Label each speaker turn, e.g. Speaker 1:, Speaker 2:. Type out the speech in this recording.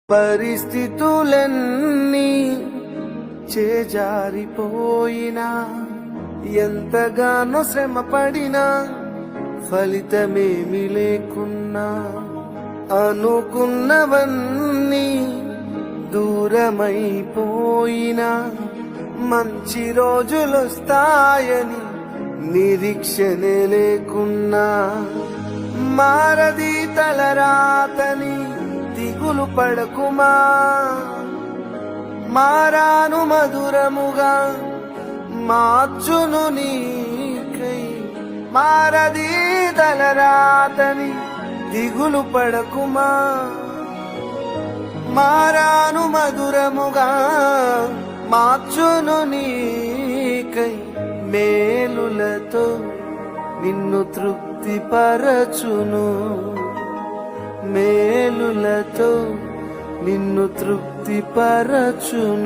Speaker 1: పరిస్థితులన్నీ చేజారిపోయినా ఎంతగానో శ్రమ పడినా ఫలితమేమి లేకున్నా అనుకున్నవన్నీ దూరమైపోయినా మంచి రోజులొస్తాయని నిరీక్షనే లేకున్నా మారది తలరాతని దిగులు పడకుమా మారాను మధురముగా మార్చును నీకై మారది తలరాతని దిగులు పడకుమా మారాను మధురముగా మార్చును నీకై మేలులతో నిన్ను తృప్తిపరచును మేలులతో నిన్ను తృప్తిపరచును.